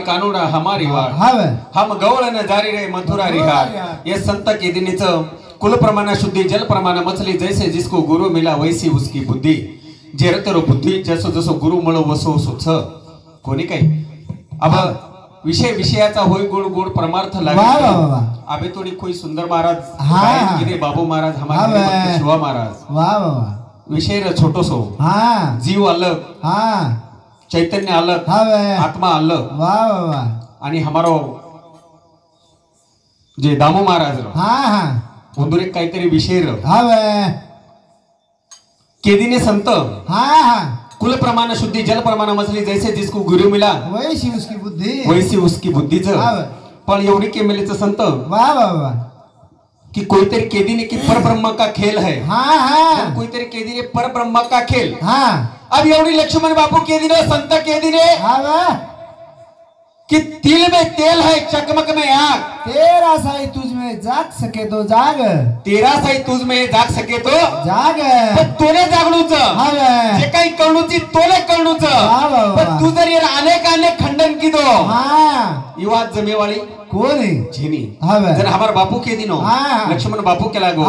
कानूडा हमारी वाट हम गवळण जारी रे मथुरा रिहार ये संत केदिनीच कुल प्रमाण शुद्धि जल प्रमाण मछली जैसे जिसको गुरु मिला वैसी उसकी बुद्धि जेरतरो बुद्धि जसो जसो गुरु मळो वसो सुछ कोणी काही अब विषय विषयाचा होय गुण गुण परमार्थ लागे अबे थोड़ी कोई सुंदर महाराज गिरे बाबू महाराज हमारे शिवा महाराज वाह वाह विषय रे छोटो सो जीव अलग चैतन्य अलग आत्मा अलग वाह वाह आणि हमारो जे दामू महाराज उंदूर एक काहीतरी विषय केदिने संत कुल प्रमाण शुद्धि जल प्रमाण मछली जैसे जिसको गुरु मिला वैसी उसकी बुद्धि पण एवढी केमेलीचं संत वाह वाह वाह कि कोई तेरे केदिने की पर ब्रह्म का खेल है कोई तेरे केदिने पर ब्रह्म का खेल अब एवढी लक्ष्मण बापू केदिने संत केदिने कि तिल में तेल है चकमक में आग तेरा साई तुझ में जाग सके तो जाग तेरा साई तुझ में जाग सके तो जाग पण तोले जागणूच जे काही कळणूची तोले कळणूच पण तू जर ये अनेक खंडन की दो युवा जमेवाळी कोण है झेनी जर हमार बापू के दिनो लक्ष्मण बापू के लागो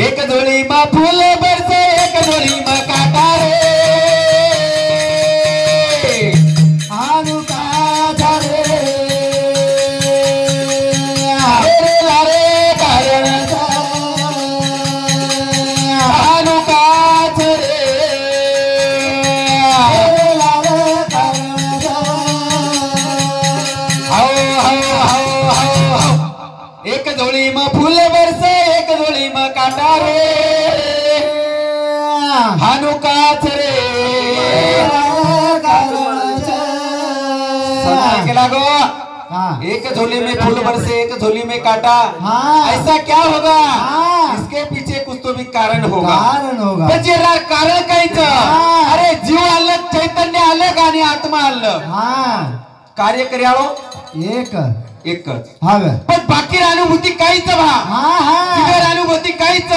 एक जोड़ी मा फूल बरसे एक जोड़ी मा काटा रे आनु का रे रे लारे कारण आनु का रे लारे कारण एक जोड़ी में फूल बरसे एक जोड़ी में कांटा रे हानु काच रे के लागो एक झोली में फूल बरसे एक झोली में कांटा ऐसा क्या होगा इसके पीछे कुछ तो भी कारण होगा कारण काहीच अरे जीव अलग चैतन्य अलग आणि आत्मा अलग कार्य कर्याळो एकच पण बाकी अनुभूती काहीच अनुभूती काहीच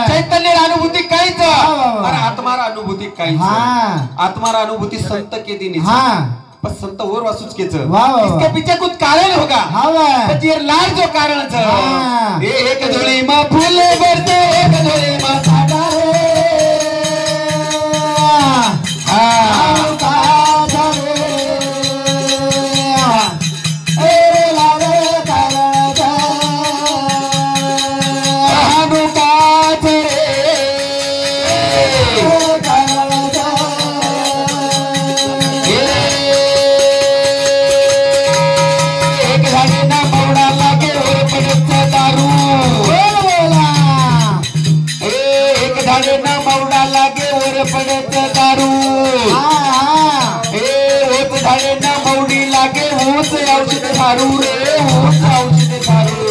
चैतन्य अनुभूती काहीच आत्मार अनुभूती काहीच आत्मार अनुभूती संत के दिन पर संत और वासुच के इसके पीछे कुछ कारण होगा पर ये लाल जो कारण एक झोली में फूल बरसे एक झोली में कांटा औषध सारू रे औषध सारू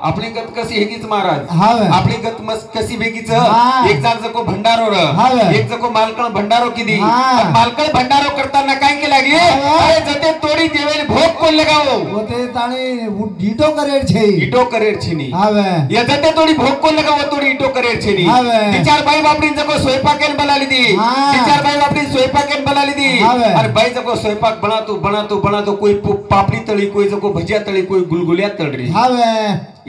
आपली गत कशी हेगीच महाराज हावे. आपली गत मस्त कशी बेगीच हा. एक जाग जको भंडारो हावे. एक जको मालकण भंडारो किदी हा. मालकण भंडारो करताना काय के लागली हावे. अरे जते तोडी देवेल भोग कोण लगाओ होते ताणी ईटो करेर छे ईटो करेर छीनी हावे. या जते तोडी भोग कोण लगाओ तोडी ईटो करेर छीनी हावे. विचार बाई बापडी जको स्वयंपाकेन बनाली दी हा. विचार बाई बापडी स्वयंपाकेन बनाली दी हावे. अरे बाई जको स्वयंपाक बनातो कोई पापड़ी तळी कोई जको भजिया तळी कोई गुलगुलिया तळरी हावे.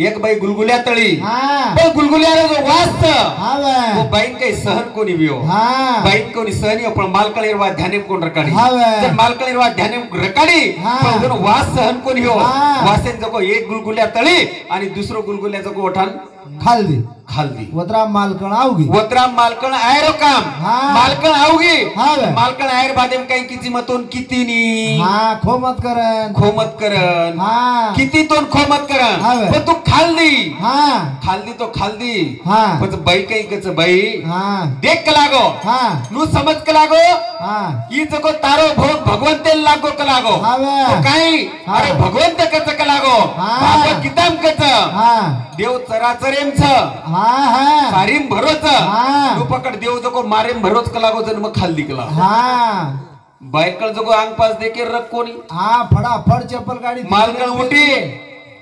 एक बाई गुलगुलिया तळी हा. पण गुलगुलियाला जो वास हावे. वो बाईन काही सहन कोणी वियो हा. बाईन कोणी सहन वियो पण मालकळीरवा ध्याने कोण रकाडी हावे. जर मालकळीरवा ध्याने रकाडी हा. पण जर वास सहन कोणी वियो हा. वासेन जको एक गुलगुलिया तळी आणि दुसरो गुलगुलिया जको ओठान खालदी खालदी वतरा मालकण आवगी वतरा मालकण आयरो काम हा. मालकण आवगी हावे. मालकण आयर बादेम काही किती मतोन कितीनी हा खो मत करन खोमत करन हा. किती तोन खोमत करन हावे. पण तू खालदी हा. खालदी तो खालदी हा. पण बाई काही कच बाई हा. देख कलागो हा. नु समझ कलागो हा. ई जको तारो भोग भगवंते लागो कलागो हावे. तो काही हा. अरे भगवंत कच कलागो हा. बाबा किताम कच हा. देव चराचरेम छ हा. हा. सारीम भरोच हा. नु पकड देव जको मारेम भरोच कलागो जन्म खालदी कला हा. बायकळ जको अंग पास देके रख कोणी हा फटाफट चप्पल गाडी मालकण उठी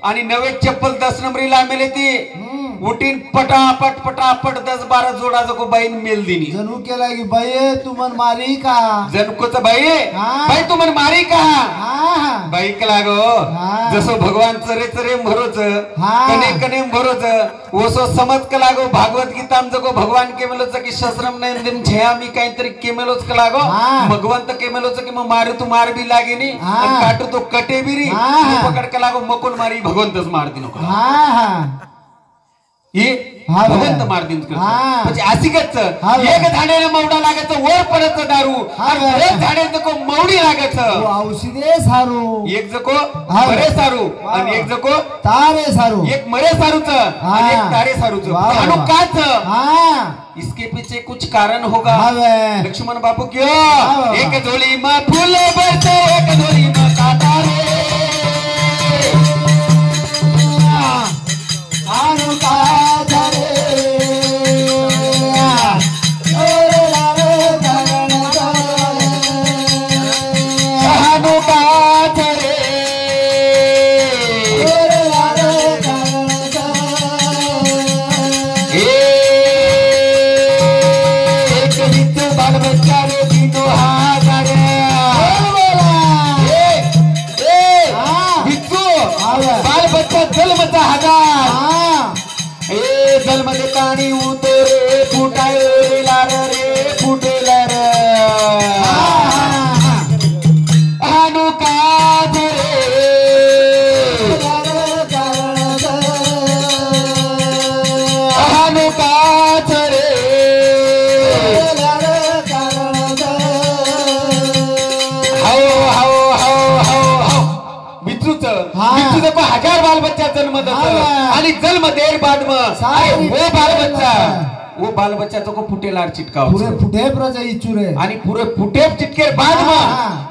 आणि नवे चप्पल 10 नंबरीला मेले ती हम्म. उठीन पटापट पटापट 10-12 जोडा जको बाईन मेल दिनी जणू केला की बाई तू मन मारी का जनकोच बाई हा. बाई तू मन मारी का हा. बाई कलागो हा. जसो भगवान चरे चरे भरोच हा. कने कने भरोच ओसो समज कलागो भागवत गीताम जको भगवान केमेलोच की शस्त्रम नंदन छया मी काहीतरी केमेलोच कलागो हा. भगवंत केमेलोच की मग मारू तू मार भी लागेनी हा. आणि काटू तो कटे बिरी हा. पकड कलागो मकोन मारी भगवंतच मारती नको हा. हा. हे हा. भगवंत मारतीन हा. म्हणजे असिगच हा. एक झाडाला मवडा लागायचं वर परत दारू हा. आणि एक झाडाला जको मवडी लागायचं तू औषधे सारू एक जको हा. मरे सारू वा. आणि एक जको तारे सारू एक मरे सारूच आणि हा. एक तारे सारूच वा, वा, आणि वा. काच हा. इसके पीछे कुछ कारण होगा हावे. लक्ष्मण बापू क्यों वा. एक झोली में फूल बरसे एक झोली में कांटा रे आनु का झरे ओरे लारे गगन कहानू काच रे ओरे लारे गगन एक बित्तू बाल बच्चा रे तीनों हाथ रे बित्तू बाल बच्चा जन्मचा हजार ए जन्म देतानी उतो रे फुटाय रे लार रे फुटेला रे हानू काच रे हानू काच रे बिच्छूच हजार बाल बच्चा जन्म आणि जन्म देर बाद वो बाल बच्चा वो बाल बच्चा को फुटे लार चिटका पुरे फुटे प्रजा इचुरे आणि पुरे फुटे चिटकेर बाद हा.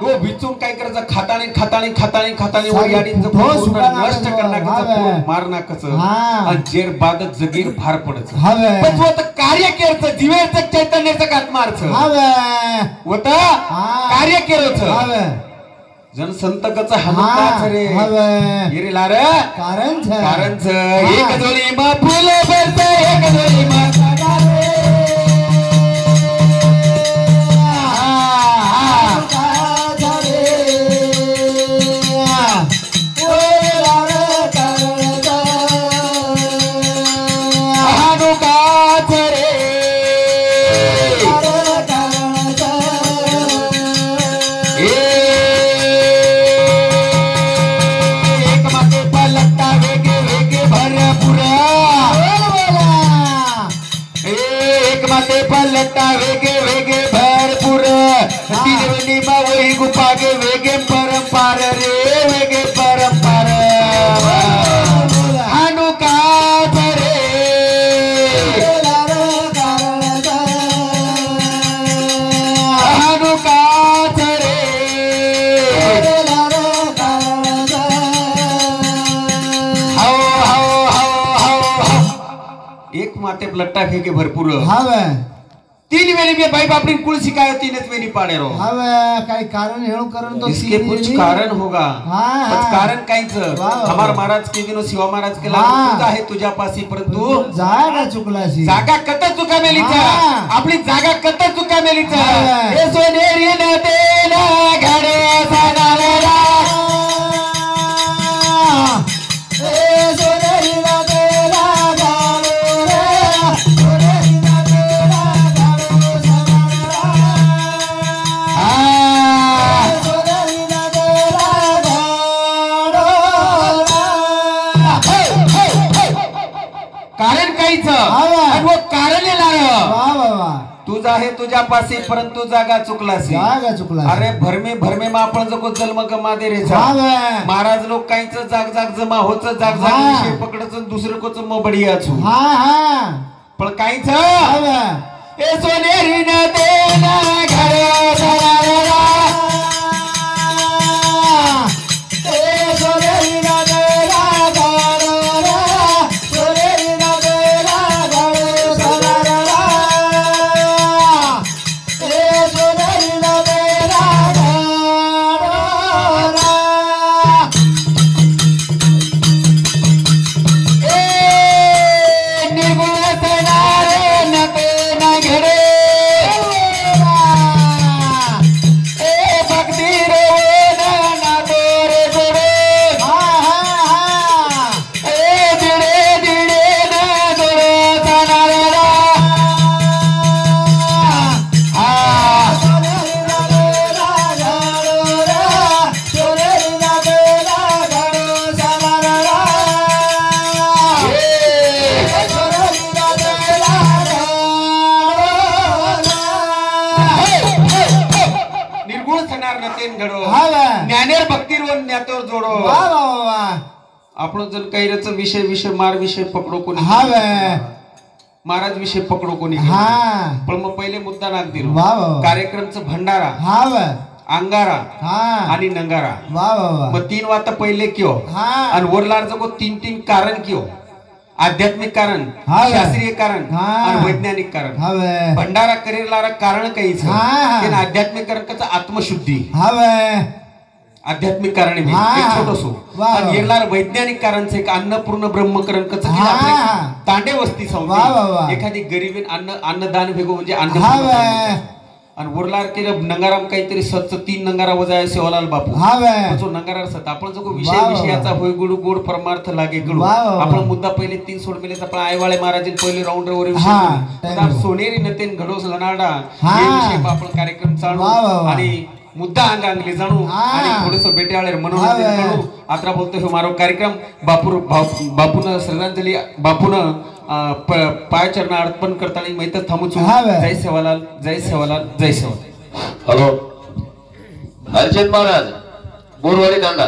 वो बिच्छून काय करायचं खाताने खाताने खाताने खाताने वो सारी याडी फुटो सुका नष्ट नाकाचं. करण्याचं हावे. मारण्याचं हा. आणि जेर बाद जगीर भार पडचं हावे. पण वो तर कार्य केरचं जीवेचं चैतन्याचं आत्मार्थ हावे. होत हा. कार्य केरच हावे. जनसंतकच हा. हनुकाच रे हावे. ये रे लार कारण छे. कारणच हा. एक जोली मा फुल बरस एक जोली मा काटा रे हनुकाच रे एक मागे पलटता वेगे वेगे भरपूर एक माते लट्टा फेके भरपूर हावे 3 वेली में भाई बापरी कुल शिकायत 3 वेली पाड़े रो हावे काही कारण हेळू करण तो इसके कुछ कारण होगा हाँ, कुछ कारण काहीच वाह। हमार महाराज के दिनो शिवा महाराज के हाँ। लागू तुझा आहे तुझ्या पासी परंतु जागा चुकलाशी जागा कत चुका मेलीचा हाँ। आपली जागा कत चुका मेलीचा हाँ। हे सोनेरी न तेला घडे सणाला ए सोनेरी ना तेला गालो रे सोनेरी ना तेला गालो सोनेरी ना तेला गालो कारण काहीच हाँ। आणि वो कारण येणार वाह वाह वाह तुझा आहे तुझ्या पासी परंतु जागा चुकलासी जागा चुकला अरे भरमे भरमे मा आपण जको जन्म गमा दे रे हावे महाराज लोक काहीच जाग जाग जमा होच जाग जाग हा. विषय पकडच दुसरं कोच म बढिया छु हाँ हाँ पण काहीच हावे ए सोनेरी न देना घरे सणाला ए सोनेरी ना तेला गालो रे सोनेरी ना तेला गालो सणाला ए सोनेरी ना तेला गालो ए निर्गुण सणारे न तेना घरे ए भक्ती रे ना तोरे जोडे ए दिडे दिडे ना जोडे सणाला निर्गुण सणार नतेन घडो ज्ञानेर भक्तीर व ज्ञातोर जोडो आपण जर कैरच विषय विषय मार विषय पकडो कोणी महाराज विषय पकडो कोणी पण मग पहिले मुद्दा नाग दिलो कार्यक्रमचं भंडारा अंगारा आणि नंगारा मग 3 वाता पहिले क्यो आणि वरलार जगो 3 कारण क्यो आध्यात्मिक कारण हावे. शास्त्रीय कारण हाँ. आणि वैज्ञानिक कारण भंडारा करेलारा कारण काहीच हाँ. तेन आध्यात्मिक कारण कच आत्मशुद्धी हावे आध्यात्मिक कारण बी हाँ. एक छोटसो वाह. आणि येणार वैज्ञानिक कारणचं एक अन्नपूर्ण ब्रह्मकरण कच हाँ. तांडे वस्ती वाह, वाह, वाह. सांगते एखादी गरीबीन अन्नदान भेगो म्हणजे अन्न हावे आणि उरलार केलं नंगाराम काहीतरी सच 3 नंगारा वजाय सेवालाल बापू हावे जो नंगारा सत आपण जो विषय वाह, वाह. विषयाचा होय गुड गोड परमार्थ लागे गुड वाह, वाह. आपण मुद्दा पहिले 3 सोड मेले आपण आयवाळे महाराजन पहिले राऊंड वर हाँ, विषय सोनेरी नतेन घडोस लनाडा हाँ. हे विषय आपण कार्यक्रम चालू वाह, वाह, वाह. आणि मुद्दा अंगांगली जाणू हाँ. आणि थोडस बेट्याळे मनोरंजन हाँ. करू आता बोलतो हे मारो कार्यक्रम बापून श्रद्धांजली बापून पाय चरण अर्पण करताना माहित थांबूच हाँ. जय सेवालाल जय सेवालाल जय सेवालाल हॅलो अर्चन महाराज बोरवाडी धंदा